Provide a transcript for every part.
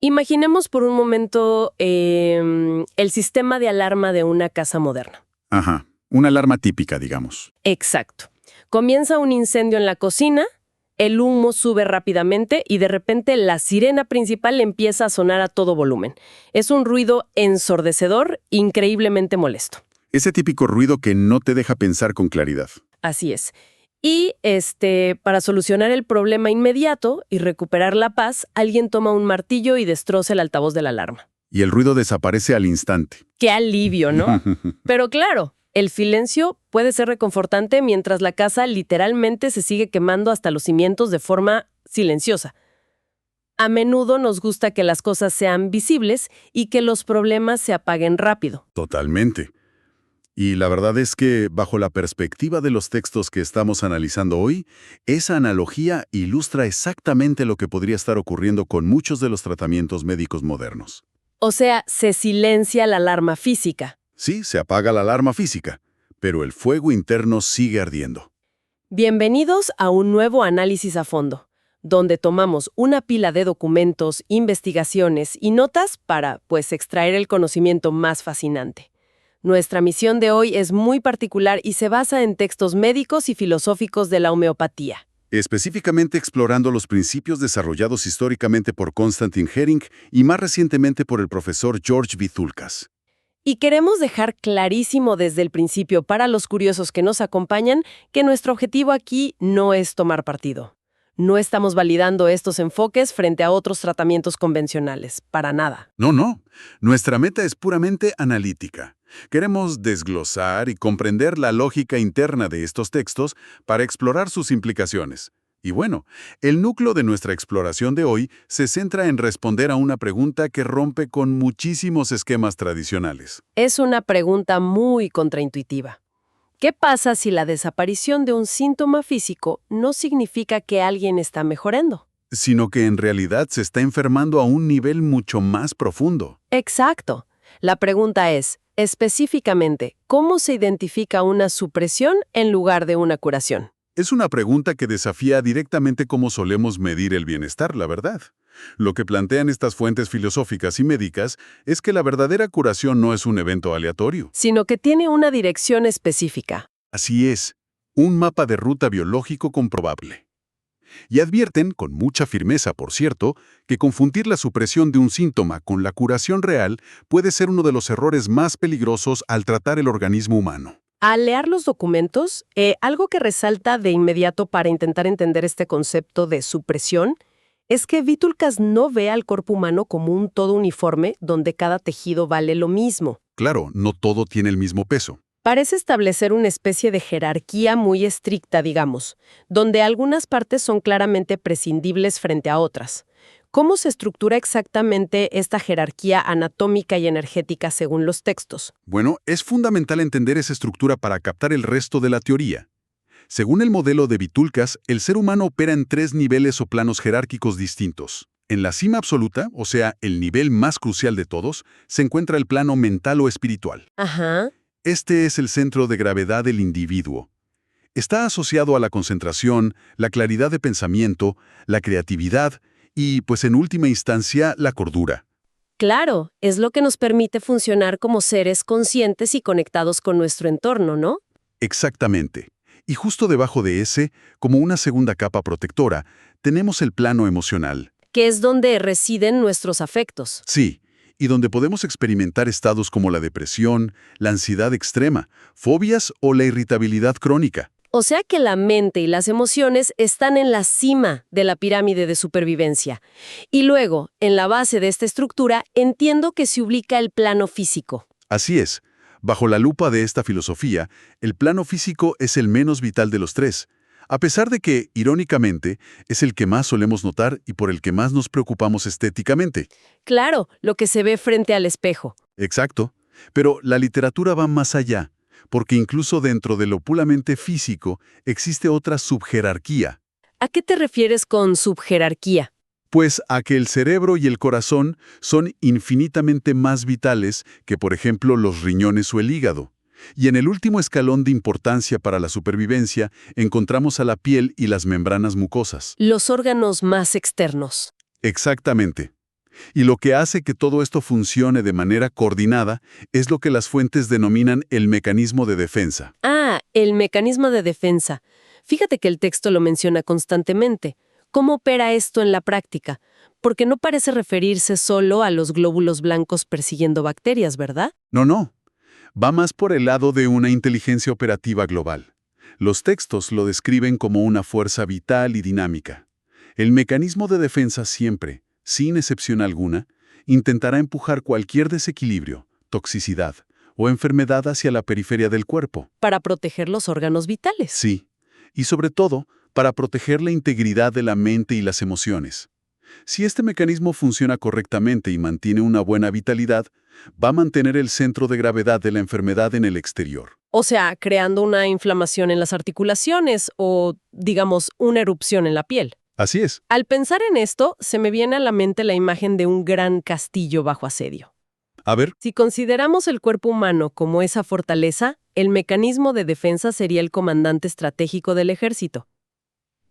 Imaginemos por un momento el sistema de alarma de una casa moderna. Ajá, una alarma típica, digamos. Exacto. Comienza un incendio en la cocina, el humo sube rápidamente y de repente la sirena principal empieza a sonar a todo volumen. Es un ruido ensordecedor, increíblemente molesto. Ese típico ruido que no te deja pensar con claridad. Así es. Y para solucionar el problema inmediato y recuperar la paz, alguien toma un martillo y destroza el altavoz de la alarma. Y el ruido desaparece al instante. ¡Qué alivio!, ¿no? Pero claro, el silencio puede ser reconfortante mientras la casa literalmente se sigue quemando hasta los cimientos de forma silenciosa. A menudo nos gusta que las cosas sean visibles y que los problemas se apaguen rápido. Totalmente. Y la verdad es que, bajo la perspectiva de los textos que estamos analizando hoy, esa analogía ilustra exactamente lo que podría estar ocurriendo con muchos de los tratamientos médicos modernos. O sea, se silencia la alarma física. Sí, se apaga la alarma física, pero el fuego interno sigue ardiendo. Bienvenidos a un nuevo análisis a fondo, donde tomamos una pila de documentos, investigaciones y notas para, extraer el conocimiento más fascinante. Nuestra misión de hoy es muy particular y se basa en textos médicos y filosóficos de la homeopatía. Específicamente explorando los principios desarrollados históricamente por Konstantin Hering y más recientemente por el profesor George Vithoulkas. Y queremos dejar clarísimo desde el principio para los curiosos que nos acompañan que nuestro objetivo aquí no es tomar partido. No estamos validando estos enfoques frente a otros tratamientos convencionales, para nada. No. Nuestra meta es puramente analítica. Queremos desglosar y comprender la lógica interna de estos textos para explorar sus implicaciones. Y bueno, el núcleo de nuestra exploración de hoy se centra en responder a una pregunta que rompe con muchísimos esquemas tradicionales. Es una pregunta muy contraintuitiva. ¿Qué pasa si la desaparición de un síntoma físico no significa que alguien está mejorando? Sino que en realidad se está enfermando a un nivel mucho más profundo. Exacto. La pregunta es, específicamente, ¿cómo se identifica una supresión en lugar de una curación? Es una pregunta que desafía directamente cómo solemos medir el bienestar, la verdad. Lo que plantean estas fuentes filosóficas y médicas es que la verdadera curación no es un evento aleatorio. Sino que tiene una dirección específica. Así es, un mapa de ruta biológico comprobable. Y advierten, con mucha firmeza por cierto, que confundir la supresión de un síntoma con la curación real puede ser uno de los errores más peligrosos al tratar el organismo humano. Al leer los documentos, algo que resalta de inmediato para intentar entender este concepto de supresión es que Vithoulkas no ve al cuerpo humano como un todo uniforme donde cada tejido vale lo mismo. Claro, no todo tiene el mismo peso. Parece establecer una especie de jerarquía muy estricta, digamos, donde algunas partes son claramente prescindibles frente a otras. ¿Cómo se estructura exactamente esta jerarquía anatómica y energética según los textos? Bueno, es fundamental entender esa estructura para captar el resto de la teoría. Según el modelo de Vithoulkas, el ser humano opera en 3 niveles o planos jerárquicos distintos. En la cima absoluta, o sea, el nivel más crucial de todos, se encuentra el plano mental o espiritual. Ajá. Este es el centro de gravedad del individuo. Está asociado a la concentración, la claridad de pensamiento, la creatividad y, en última instancia, la cordura. Claro, es lo que nos permite funcionar como seres conscientes y conectados con nuestro entorno, ¿no? Exactamente. Y justo debajo de ese, como una segunda capa protectora, tenemos el plano emocional. Que es donde residen nuestros afectos. Sí, y donde podemos experimentar estados como la depresión, la ansiedad extrema, fobias o la irritabilidad crónica. O sea que la mente y las emociones están en la cima de la pirámide de supervivencia. Y luego, en la base de esta estructura, entiendo que se ubica el plano físico. Así es. Bajo la lupa de esta filosofía, el plano físico es el menos vital de los 3, a pesar de que, irónicamente, es el que más solemos notar y por el que más nos preocupamos estéticamente. Claro, lo que se ve frente al espejo. Exacto. Pero la literatura va más allá, porque incluso dentro de lo puramente físico existe otra subjerarquía. ¿A qué te refieres con subjerarquía? Pues a que el cerebro y el corazón son infinitamente más vitales que, por ejemplo, los riñones o el hígado. Y en el último escalón de importancia para la supervivencia encontramos a la piel y las membranas mucosas. Los órganos más externos. Exactamente. Y lo que hace que todo esto funcione de manera coordinada es lo que las fuentes denominan el mecanismo de defensa. Ah, el mecanismo de defensa. Fíjate que el texto lo menciona constantemente. ¿Cómo opera esto en la práctica? Porque no parece referirse solo a los glóbulos blancos persiguiendo bacterias, ¿verdad? No. Va más por el lado de una inteligencia operativa global. Los textos lo describen como una fuerza vital y dinámica. El mecanismo de defensa siempre, sin excepción alguna, intentará empujar cualquier desequilibrio, toxicidad o enfermedad hacia la periferia del cuerpo. Para proteger los órganos vitales. Sí, y sobre todo, para proteger la integridad de la mente y las emociones. Si este mecanismo funciona correctamente y mantiene una buena vitalidad, va a mantener el centro de gravedad de la enfermedad en el exterior. O sea, creando una inflamación en las articulaciones o, digamos, una erupción en la piel. Así es. Al pensar en esto, se me viene a la mente la imagen de un gran castillo bajo asedio. A ver, Si consideramos el cuerpo humano como esa fortaleza, el mecanismo de defensa sería el comandante estratégico del ejército.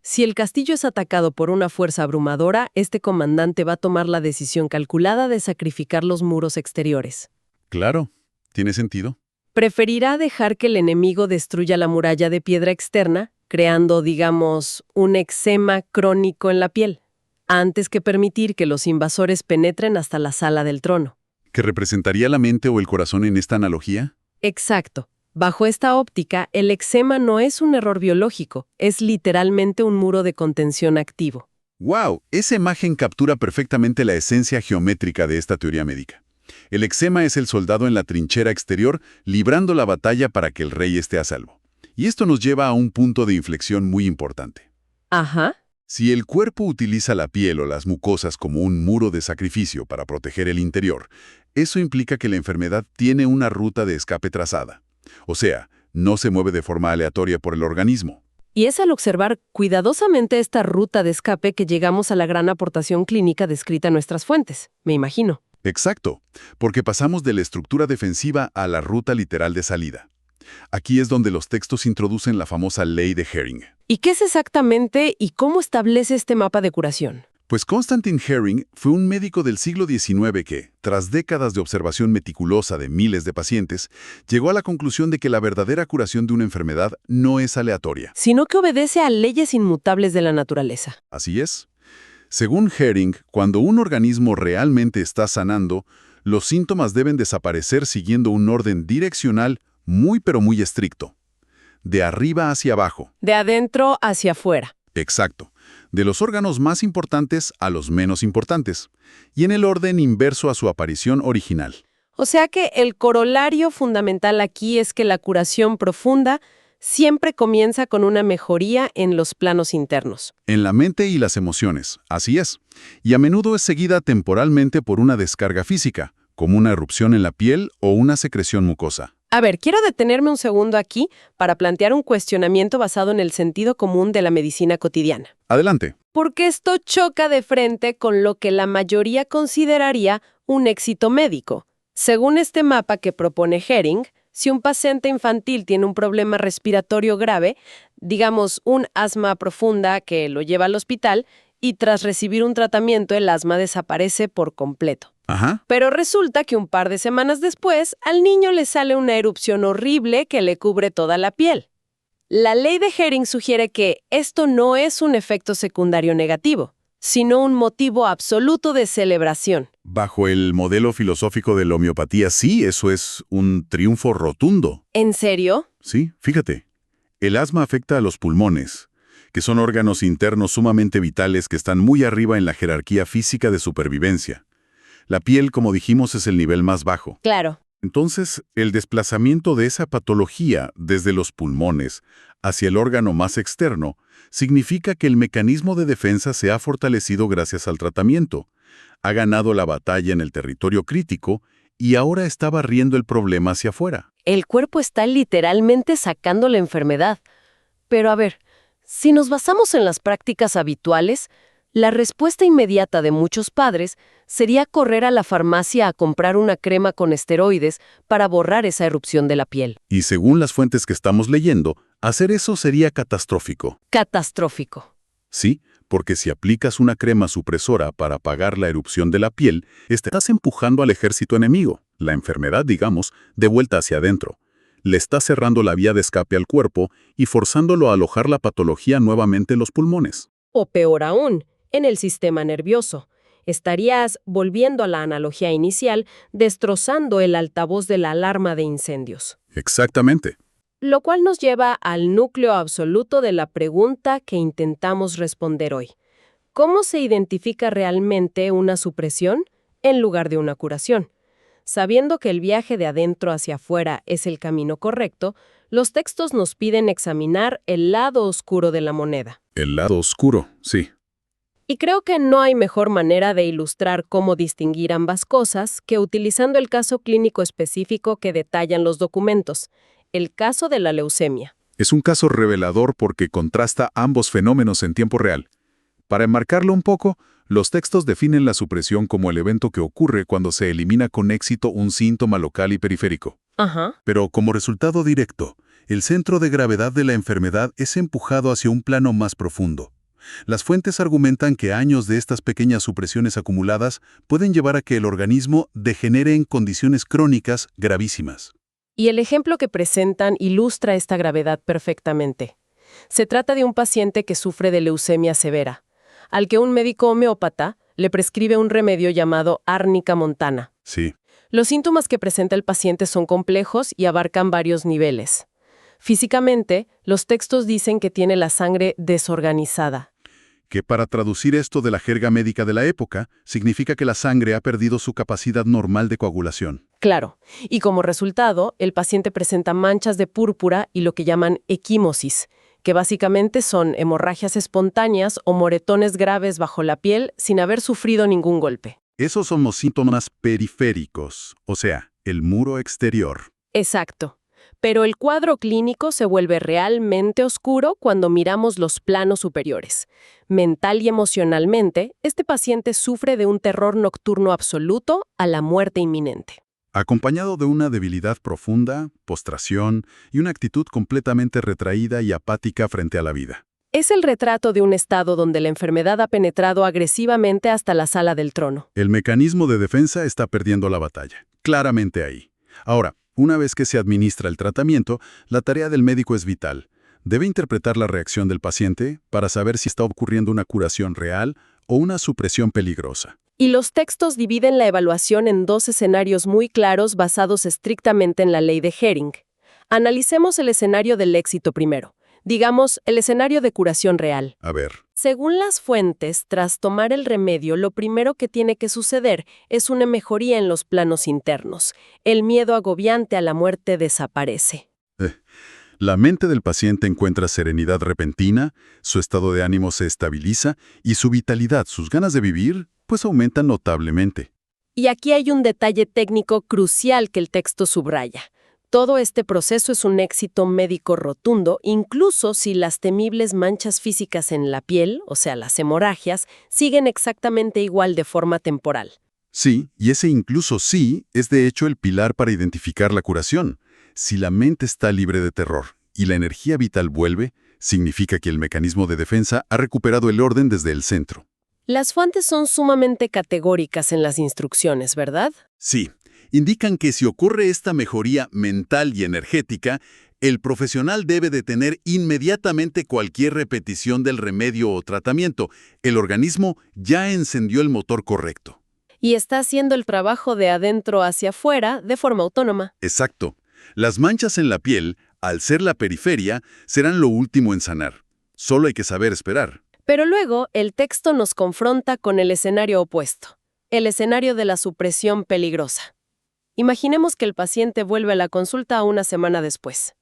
Si el castillo es atacado por una fuerza abrumadora, este comandante va a tomar la decisión calculada de sacrificar los muros exteriores. claro, tiene sentido. Preferirá dejar que el enemigo destruya la muralla de piedra externa, creando, digamos, un eczema crónico en la piel, antes que permitir que los invasores penetren hasta la sala del trono. ¿Qué representaría la mente o el corazón en esta analogía? Exacto. Bajo esta óptica, el eczema no es un error biológico, es literalmente un muro de contención activo. ¡Wow! Esa imagen captura perfectamente la esencia geométrica de esta teoría médica. El eczema es el soldado en la trinchera exterior librando la batalla para que el rey esté a salvo. Y esto nos lleva a un punto de inflexión muy importante. Ajá. Si el cuerpo utiliza la piel o las mucosas como un muro de sacrificio para proteger el interior, eso implica que la enfermedad tiene una ruta de escape trazada. O sea, no se mueve de forma aleatoria por el organismo. Y es al observar cuidadosamente esta ruta de escape que llegamos a la gran aportación clínica descrita en nuestras fuentes, me imagino. Exacto, porque pasamos de la estructura defensiva a la ruta literal de salida. Aquí es donde los textos introducen la famosa ley de Hering. ¿Y qué es exactamente y cómo establece este mapa de curación? Pues Constantin Hering fue un médico del siglo XIX que, tras décadas de observación meticulosa de miles de pacientes, llegó a la conclusión de que la verdadera curación de una enfermedad no es aleatoria. Sino que obedece a leyes inmutables de la naturaleza. Así es. Según Hering, cuando un organismo realmente está sanando, los síntomas deben desaparecer siguiendo un orden direccional muy pero muy estricto. De arriba hacia abajo. De adentro hacia afuera. Exacto. De los órganos más importantes a los menos importantes. Y en el orden inverso a su aparición original. O sea que el corolario fundamental aquí es que la curación profunda siempre comienza con una mejoría en los planos internos. En la mente y las emociones, así es. Y a menudo es seguida temporalmente por una descarga física, como una erupción en la piel o una secreción mucosa. A ver, quiero detenerme un segundo aquí para plantear un cuestionamiento basado en el sentido común de la medicina cotidiana. Adelante. Porque esto choca de frente con lo que la mayoría consideraría un éxito médico. Según este mapa que propone Hering, si un paciente infantil tiene un problema respiratorio grave, digamos un asma profunda que lo lleva al hospital, y tras recibir un tratamiento el asma desaparece por completo. Ajá. Pero resulta que un par de semanas después, al niño le sale una erupción horrible que le cubre toda la piel. La ley de Hering sugiere que esto no es un efecto secundario negativo, sino un motivo absoluto de celebración. Bajo el modelo filosófico de la homeopatía, sí, eso es un triunfo rotundo. ¿En serio? Sí, fíjate. El asma afecta a los pulmones, que son órganos internos sumamente vitales que están muy arriba en la jerarquía física de supervivencia. La piel, como dijimos, es el nivel más bajo. Claro. Entonces, el desplazamiento de esa patología desde los pulmones hacia el órgano más externo significa que el mecanismo de defensa se ha fortalecido gracias al tratamiento, ha ganado la batalla en el territorio crítico y ahora está barriendo el problema hacia afuera. El cuerpo está literalmente sacando la enfermedad. Pero a ver, si nos basamos en las prácticas habituales, la respuesta inmediata de muchos padres sería correr a la farmacia a comprar una crema con esteroides para borrar esa erupción de la piel. Y según las fuentes que estamos leyendo, hacer eso sería catastrófico. Catastrófico. Sí, porque si aplicas una crema supresora para apagar la erupción de la piel, estás empujando al ejército enemigo, la enfermedad, digamos, de vuelta hacia adentro. Le estás cerrando la vía de escape al cuerpo y forzándolo a alojar la patología nuevamente en los pulmones. O peor aún, en el sistema nervioso. Estarías, volviendo a la analogía inicial, destrozando el altavoz de la alarma de incendios. Exactamente. Lo cual nos lleva al núcleo absoluto de la pregunta que intentamos responder hoy. ¿Cómo se identifica realmente una supresión en lugar de una curación? Sabiendo que el viaje de adentro hacia afuera es el camino correcto, los textos nos piden examinar el lado oscuro de la moneda. El lado oscuro, sí. Y creo que no hay mejor manera de ilustrar cómo distinguir ambas cosas que utilizando el caso clínico específico que detallan los documentos, el caso de la leucemia. Es un caso revelador porque contrasta ambos fenómenos en tiempo real. Para enmarcarlo un poco, los textos definen la supresión como el evento que ocurre cuando se elimina con éxito un síntoma local y periférico. Ajá. Pero como resultado directo, el centro de gravedad de la enfermedad es empujado hacia un plano más profundo. Las fuentes argumentan que años de estas pequeñas supresiones acumuladas pueden llevar a que el organismo degenere en condiciones crónicas gravísimas. Y el ejemplo que presentan ilustra esta gravedad perfectamente. Se trata de un paciente que sufre de leucemia severa, al que un médico homeópata le prescribe un remedio llamado árnica montana. Sí. Los síntomas que presenta el paciente son complejos y abarcan varios niveles. Físicamente, los textos dicen que tiene la sangre desorganizada. Que para traducir esto de la jerga médica de la época, significa que la sangre ha perdido su capacidad normal de coagulación. Claro, y como resultado, el paciente presenta manchas de púrpura y lo que llaman equimosis, que básicamente son hemorragias espontáneas o moretones graves bajo la piel sin haber sufrido ningún golpe. Esos son los síntomas periféricos, o sea, el muro exterior. Exacto. Pero el cuadro clínico se vuelve realmente oscuro cuando miramos los planos superiores. Mental y emocionalmente, este paciente sufre de un terror nocturno absoluto a la muerte inminente. Acompañado de una debilidad profunda, postración y una actitud completamente retraída y apática frente a la vida. Es el retrato de un estado donde la enfermedad ha penetrado agresivamente hasta la sala del trono. El mecanismo de defensa está perdiendo la batalla, claramente ahí. Ahora, una vez que se administra el tratamiento, la tarea del médico es vital. Debe interpretar la reacción del paciente para saber si está ocurriendo una curación real o una supresión peligrosa. Y los textos dividen la evaluación en dos escenarios muy claros basados estrictamente en la ley de Hering. Analicemos el escenario del éxito primero. Digamos, el escenario de curación real. A ver. Según las fuentes, tras tomar el remedio, lo primero que tiene que suceder es una mejoría en los planos internos. El miedo agobiante a la muerte desaparece. La mente del paciente encuentra serenidad repentina, su estado de ánimo se estabiliza y su vitalidad, sus ganas de vivir, pues aumentan notablemente. Y aquí hay un detalle técnico crucial que el texto subraya. Todo este proceso es un éxito médico rotundo, incluso si las temibles manchas físicas en la piel, o sea, las hemorragias, siguen exactamente igual de forma temporal. Sí, y ese incluso sí es de hecho el pilar para identificar la curación. Si la mente está libre de terror y la energía vital vuelve, significa que el mecanismo de defensa ha recuperado el orden desde el centro. Las fuentes son sumamente categóricas en las instrucciones, ¿verdad? Sí. Indican que si ocurre esta mejoría mental y energética, el profesional debe detener inmediatamente cualquier repetición del remedio o tratamiento. El organismo ya encendió el motor correcto. Y está haciendo el trabajo de adentro hacia afuera de forma autónoma. Exacto. Las manchas en la piel, al ser la periferia, serán lo último en sanar. Solo hay que saber esperar. Pero luego, el texto nos confronta con el escenario opuesto, el escenario de la supresión peligrosa. Imaginemos que el paciente vuelve a la consulta una semana después.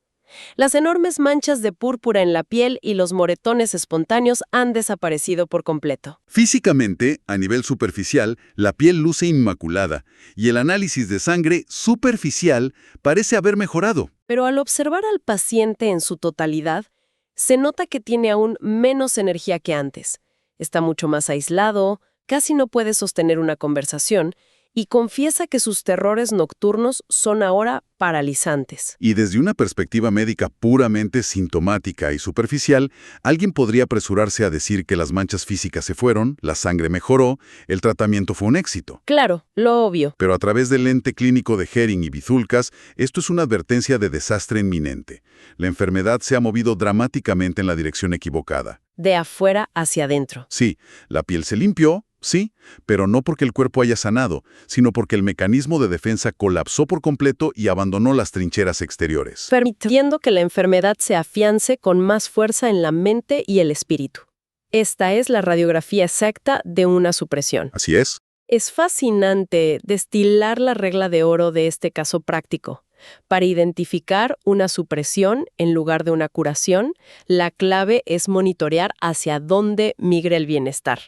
Las enormes manchas de púrpura en la piel y los moretones espontáneos han desaparecido por completo. Físicamente, a nivel superficial, la piel luce inmaculada y el análisis de sangre superficial parece haber mejorado. Pero al observar al paciente en su totalidad, se nota que tiene aún menos energía que antes. Está mucho más aislado, casi no puede sostener una conversación y confiesa que sus terrores nocturnos son ahora paralizantes. Y desde una perspectiva médica puramente sintomática y superficial, alguien podría apresurarse a decir que las manchas físicas se fueron, la sangre mejoró, el tratamiento fue un éxito. Claro, lo obvio. Pero a través del lente clínico de Hering y Bizulcas, esto es una advertencia de desastre inminente. La enfermedad se ha movido dramáticamente en la dirección equivocada. De afuera hacia adentro. Sí, la piel se limpió, sí, pero no porque el cuerpo haya sanado, sino porque el mecanismo de defensa colapsó por completo y abandonó las trincheras exteriores. Permitiendo que la enfermedad se afiance con más fuerza en la mente y el espíritu. Esta es la radiografía exacta de una supresión. Así es. Es fascinante destilar la regla de oro de este caso práctico. Para identificar una supresión en lugar de una curación, la clave es monitorear hacia dónde migra el bienestar.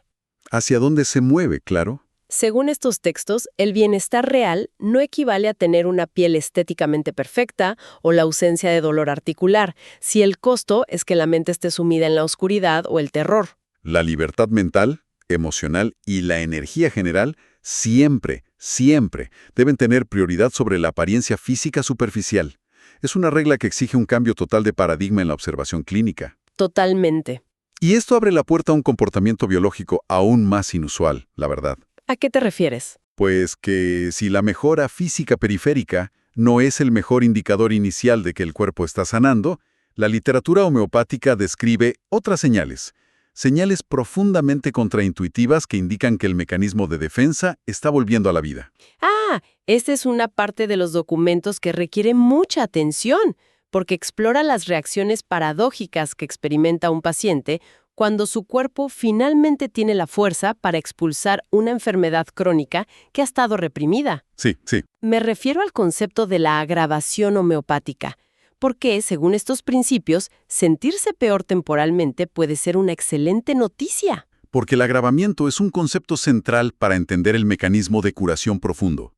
¿Hacia dónde se mueve, claro? Según estos textos, el bienestar real no equivale a tener una piel estéticamente perfecta o la ausencia de dolor articular, si el costo es que la mente esté sumida en la oscuridad o el terror. La libertad mental, emocional y la energía general siempre deben tener prioridad sobre la apariencia física superficial. Es una regla que exige un cambio total de paradigma en la observación clínica. Totalmente. Y esto abre la puerta a un comportamiento biológico aún más inusual, la verdad. ¿A qué te refieres? Pues que si la mejora física periférica no es el mejor indicador inicial de que el cuerpo está sanando, la literatura homeopática describe otras señales profundamente contraintuitivas que indican que el mecanismo de defensa está volviendo a la vida. Esta es una parte de los documentos que requiere mucha atención, porque explora las reacciones paradójicas que experimenta un paciente cuando su cuerpo finalmente tiene la fuerza para expulsar una enfermedad crónica que ha estado reprimida. Sí. Me refiero al concepto de la agravación homeopática, porque, según estos principios, sentirse peor temporalmente puede ser una excelente noticia. Porque el agravamiento es un concepto central para entender el mecanismo de curación profundo.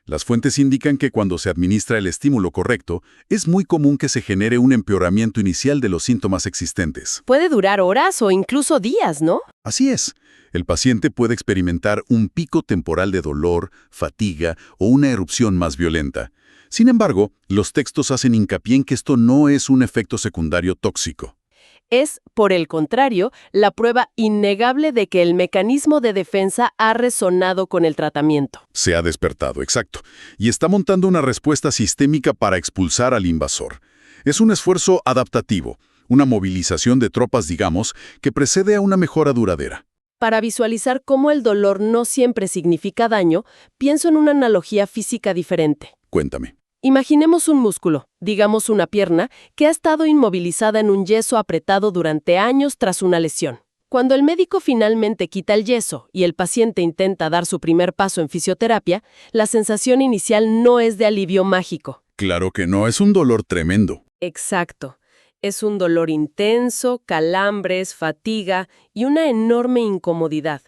Las fuentes indican que cuando se administra el estímulo correcto, es muy común que se genere un empeoramiento inicial de los síntomas existentes. Puede durar horas o incluso días, ¿no? Así es. El paciente puede experimentar un pico temporal de dolor, fatiga o una erupción más violenta. Sin embargo, los textos hacen hincapié en que esto no es un efecto secundario tóxico. Es, por el contrario, la prueba innegable de que el mecanismo de defensa ha resonado con el tratamiento. Se ha despertado, exacto, y está montando una respuesta sistémica para expulsar al invasor. Es un esfuerzo adaptativo, una movilización de tropas, digamos, que precede a una mejora duradera. Para visualizar cómo el dolor no siempre significa daño, pienso en una analogía física diferente. Cuéntame. Imaginemos un músculo, digamos una pierna, que ha estado inmovilizada en un yeso apretado durante años tras una lesión. Cuando el médico finalmente quita el yeso y el paciente intenta dar su primer paso en fisioterapia, la sensación inicial no es de alivio mágico. Claro que no, es un dolor tremendo. Exacto. Es un dolor intenso, calambres, fatiga y una enorme incomodidad.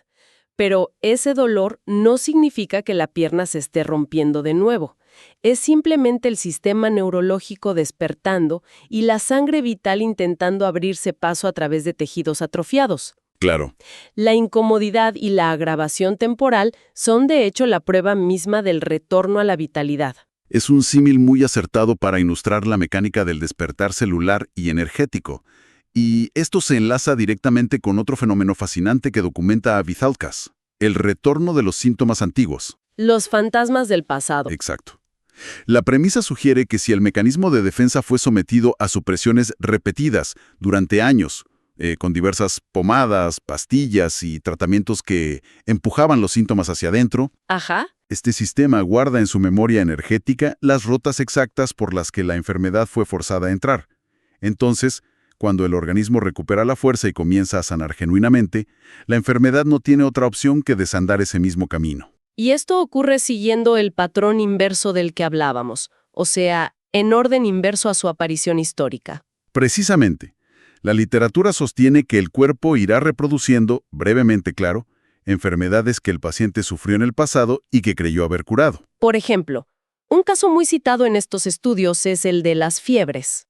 Pero ese dolor no significa que la pierna se esté rompiendo de nuevo. Es simplemente el sistema neurológico despertando y la sangre vital intentando abrirse paso a través de tejidos atrofiados. Claro. La incomodidad y la agravación temporal son de hecho la prueba misma del retorno a la vitalidad. Es un símil muy acertado para ilustrar la mecánica del despertar celular y energético. Y esto se enlaza directamente con otro fenómeno fascinante que documenta a Bizulcas, el retorno de los síntomas antiguos. Los fantasmas del pasado. Exacto. La premisa sugiere que si el mecanismo de defensa fue sometido a supresiones repetidas durante años, con diversas pomadas, pastillas y tratamientos que empujaban los síntomas hacia adentro, Ajá. este sistema guarda en su memoria energética las rutas exactas por las que la enfermedad fue forzada a entrar. Entonces, cuando el organismo recupera la fuerza y comienza a sanar genuinamente, la enfermedad no tiene otra opción que desandar ese mismo camino. Y esto ocurre siguiendo el patrón inverso del que hablábamos, o sea, en orden inverso a su aparición histórica. Precisamente, la literatura sostiene que el cuerpo irá reproduciendo, brevemente claro, enfermedades que el paciente sufrió en el pasado y que creyó haber curado. Por ejemplo, un caso muy citado en estos estudios es el de las fiebres.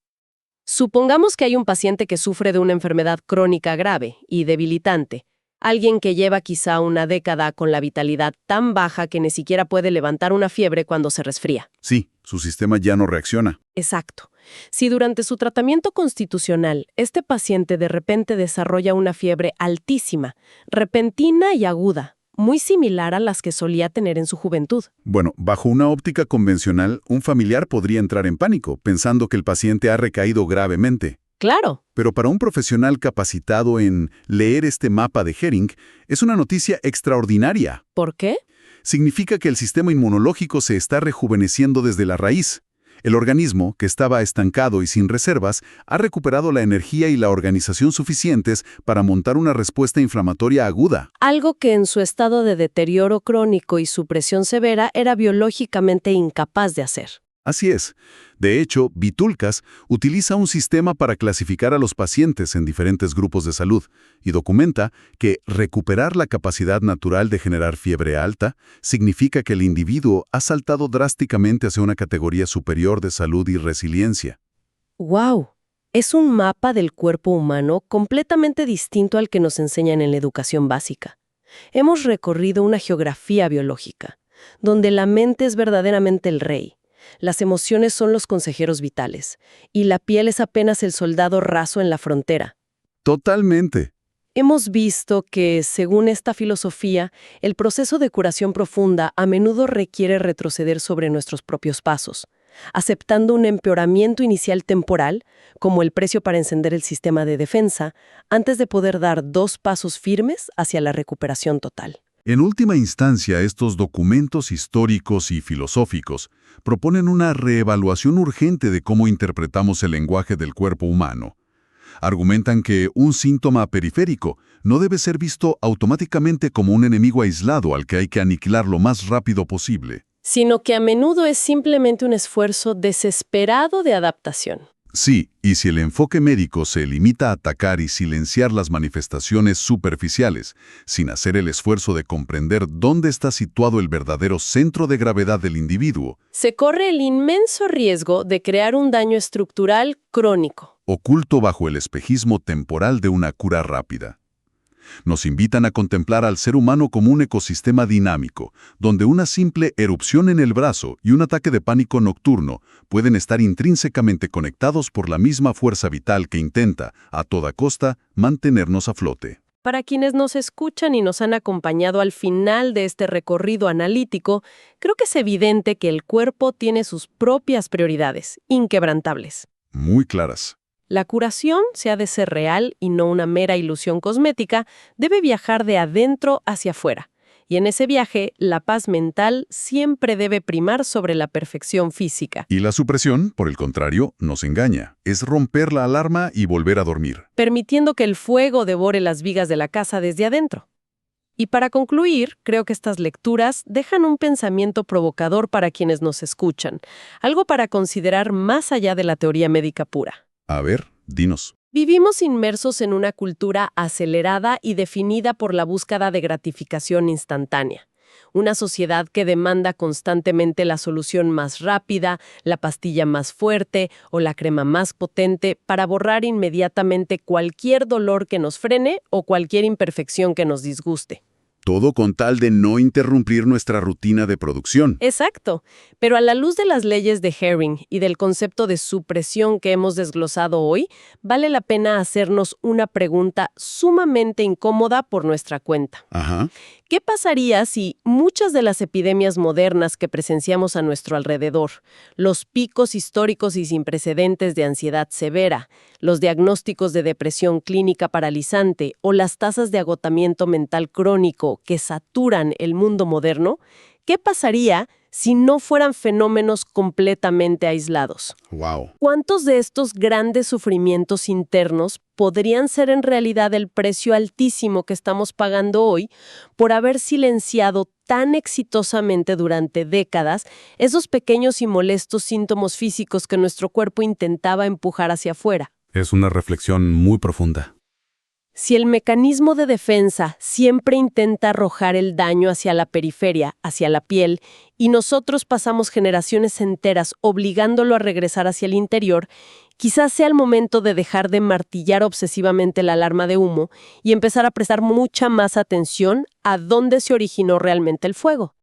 Supongamos que hay un paciente que sufre de una enfermedad crónica grave y debilitante, Alguien que lleva quizá una década con la vitalidad tan baja que ni siquiera puede levantar una fiebre cuando se resfría. Sí, su sistema ya no reacciona. Exacto. Si durante su tratamiento constitucional este paciente de repente desarrolla una fiebre altísima, repentina y aguda, muy similar a las que solía tener en su juventud. Bueno, bajo una óptica convencional, un familiar podría entrar en pánico, pensando que el paciente ha recaído gravemente. Claro. Pero para un profesional capacitado en leer este mapa de Hering, es una noticia extraordinaria. ¿Por qué? Significa que el sistema inmunológico se está rejuveneciendo desde la raíz. El organismo, que estaba estancado y sin reservas, ha recuperado la energía y la organización suficientes para montar una respuesta inflamatoria aguda. Algo que en su estado de deterioro crónico y supresión severa era biológicamente incapaz de hacer. Así es. De hecho, Vitulcas utiliza un sistema para clasificar a los pacientes en diferentes grupos de salud y documenta que recuperar la capacidad natural de generar fiebre alta significa que el individuo ha saltado drásticamente hacia una categoría superior de salud y resiliencia. ¡Wow! Es un mapa del cuerpo humano completamente distinto al que nos enseñan en la educación básica. Hemos recorrido una geografía biológica, donde la mente es verdaderamente el rey. Las emociones son los consejeros vitales, y la piel es apenas el soldado raso en la frontera. Totalmente. Hemos visto que, según esta filosofía, el proceso de curación profunda a menudo requiere retroceder sobre nuestros propios pasos, aceptando un empeoramiento inicial temporal, como el precio para encender el sistema de defensa, antes de poder dar 2 pasos firmes hacia la recuperación total. En última instancia, estos documentos históricos y filosóficos proponen una reevaluación urgente de cómo interpretamos el lenguaje del cuerpo humano. Argumentan que un síntoma periférico no debe ser visto automáticamente como un enemigo aislado al que hay que aniquilar lo más rápido posible. Sino que a menudo es simplemente un esfuerzo desesperado de adaptación. Sí, y si el enfoque médico se limita a atacar y silenciar las manifestaciones superficiales, sin hacer el esfuerzo de comprender dónde está situado el verdadero centro de gravedad del individuo, se corre el inmenso riesgo de crear un daño estructural crónico. Oculto bajo el espejismo temporal de una cura rápida. Nos invitan a contemplar al ser humano como un ecosistema dinámico, donde una simple erupción en el brazo y un ataque de pánico nocturno pueden estar intrínsecamente conectados por la misma fuerza vital que intenta, a toda costa, mantenernos a flote. Para quienes nos escuchan y nos han acompañado al final de este recorrido analítico, creo que es evidente que el cuerpo tiene sus propias prioridades, inquebrantables. Muy claras. La curación, si ha de ser real y no una mera ilusión cosmética, debe viajar de adentro hacia afuera. Y en ese viaje, la paz mental siempre debe primar sobre la perfección física. Y la supresión, por el contrario, nos engaña. Es romper la alarma y volver a dormir. Permitiendo que el fuego devore las vigas de la casa desde adentro. Y para concluir, creo que estas lecturas dejan un pensamiento provocador para quienes nos escuchan, algo para considerar más allá de la teoría médica pura. A ver, dinos. Vivimos inmersos en una cultura acelerada y definida por la búsqueda de gratificación instantánea. Una sociedad que demanda constantemente la solución más rápida, la pastilla más fuerte o la crema más potente para borrar inmediatamente cualquier dolor que nos frene o cualquier imperfección que nos disguste. Todo con tal de no interrumpir nuestra rutina de producción. Exacto, pero a la luz de las leyes de Hering y del concepto de supresión que hemos desglosado hoy, vale la pena hacernos una pregunta sumamente incómoda por nuestra cuenta. Ajá. ¿Qué pasaría si muchas de las epidemias modernas que presenciamos a nuestro alrededor, los picos históricos y sin precedentes de ansiedad severa, los diagnósticos de depresión clínica paralizante o las tasas de agotamiento mental crónico que saturan el mundo moderno, qué pasaría si no fueran fenómenos completamente aislados? Wow. ¿Cuántos de estos grandes sufrimientos internos podrían ser en realidad el precio altísimo que estamos pagando hoy por haber silenciado tan exitosamente durante décadas esos pequeños y molestos síntomas físicos que nuestro cuerpo intentaba empujar hacia afuera? Es una reflexión muy profunda. Si el mecanismo de defensa siempre intenta arrojar el daño hacia la periferia, hacia la piel, y nosotros pasamos generaciones enteras obligándolo a regresar hacia el interior, quizás sea el momento de dejar de martillar obsesivamente la alarma de humo y empezar a prestar mucha más atención a dónde se originó realmente el fuego.